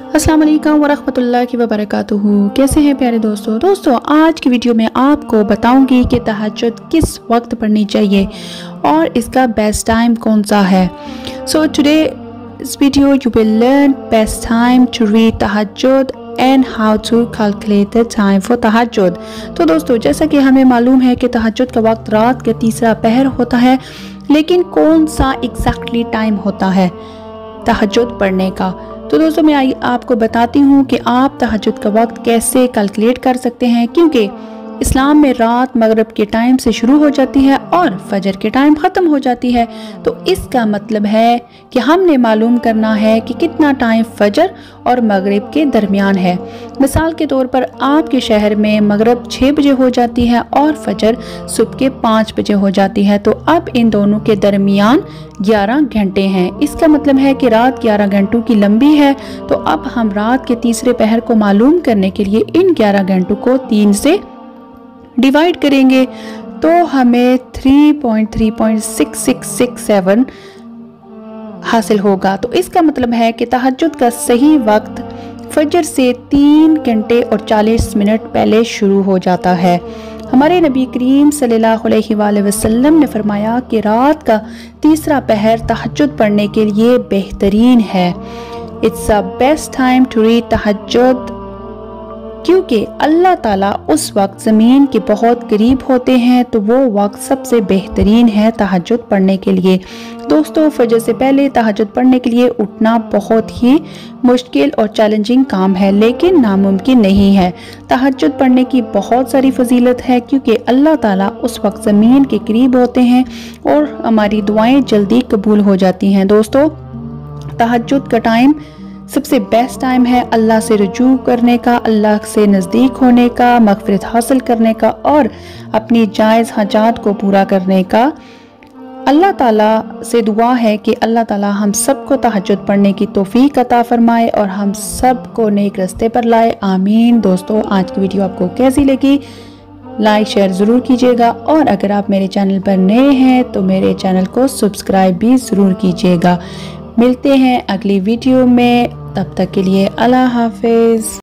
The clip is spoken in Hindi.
अस्सलाम वालेकुम वरहमतुल्लाहि वबरकातुहू। कैसे हैं प्यारे दोस्तों आज की वीडियो में आपको बताऊंगी कि तहज्जुद किस वक्त पढ़नी चाहिए और इसका बेस्ट टाइम कौन सा है। सो टुडे इस video you will learn best time to read तहज्जुद and how to calculate the time for तहज्जुद। तो दोस्तों, जैसा कि हमें मालूम है कि तहज्जुद का वक्त रात के तीसरा पहर होता है, लेकिन कौन सा एग्जैक्टली टाइम होता है तहज्जुद पढ़ने का। तो दोस्तों, मैं आपको बताती हूँ कि आप तहज्जुद का वक्त कैसे कैलकुलेट कर सकते हैं, क्योंकि इस्लाम में रात मगरिब के टाइम से शुरू हो जाती है और फजर के टाइम ख़त्म हो जाती है। तो इसका मतलब है कि हमने मालूम करना है कि कितना टाइम फजर और मगरिब के दरमियान है। मिसाल के तौर पर आपके शहर में मगरिब 6 बजे हो जाती है और फजर सुबह के 5 बजे हो जाती है। तो अब इन दोनों के दरमियान 11 घंटे हैं। इसका मतलब है कि रात 11 घंटों की लंबी है। तो अब हम रात के तीसरे पहर को मालूम करने के लिए इन 11 घंटों को 3 से डिवाइड करेंगे तो हमें 3.3.6667 हासिल होगा। तो इसका मतलब है कि तहज्जुद का सही वक्त फजर से 3 घंटे और 40 मिनट पहले शुरू हो जाता है। हमारे नबी करीम सल्लल्लाहु अलैहि वसल्लम ने फरमाया कि रात का तीसरा पहर तहज्जुद पढ़ने के लिए बेहतरीन है। It's a best time to read तहज्जुद, क्योंकि अल्लाह ताला उस वक्त ज़मीन के बहुत करीब होते हैं, तो वो वक्त सबसे बेहतरीन है तहज्जुद पढ़ने के लिए। दोस्तों, फजर से पहले तहज्जुद पढ़ने के लिए उठना बहुत ही मुश्किल और चैलेंजिंग काम है, लेकिन नामुमकिन नहीं है। तहज्जुद पढ़ने की बहुत सारी फजीलत है, क्योंकि अल्लाह ताला उस वक्त ज़मीन के करीब होते हैं और हमारी दुआएं जल्दी कबूल हो जाती हैं। दोस्तों, तहज्जुद का टाइम सबसे बेस्ट टाइम है अल्लाह से रुजू करने का, अल्लाह से नज़दीक होने का, मग़फ़िरत हासिल करने का और अपनी जायज़ हाजात को पूरा करने का। अल्लाह ताला से दुआ है कि अल्लाह ताला हम सबको तहज्जुद पढ़ने की तौफीक अता फरमाए और हम सबको नेक रास्ते पर लाए। आमीन। दोस्तों, आज की वीडियो आपको कैसी लगी लाइक शेयर ज़रूर कीजिएगा, और अगर आप मेरे चैनल पर नए हैं तो मेरे चैनल को सब्सक्राइब भी ज़रूर कीजिएगा। मिलते हैं अगली वीडियो में, तब तक के लिए अल्लाह हाफिज़।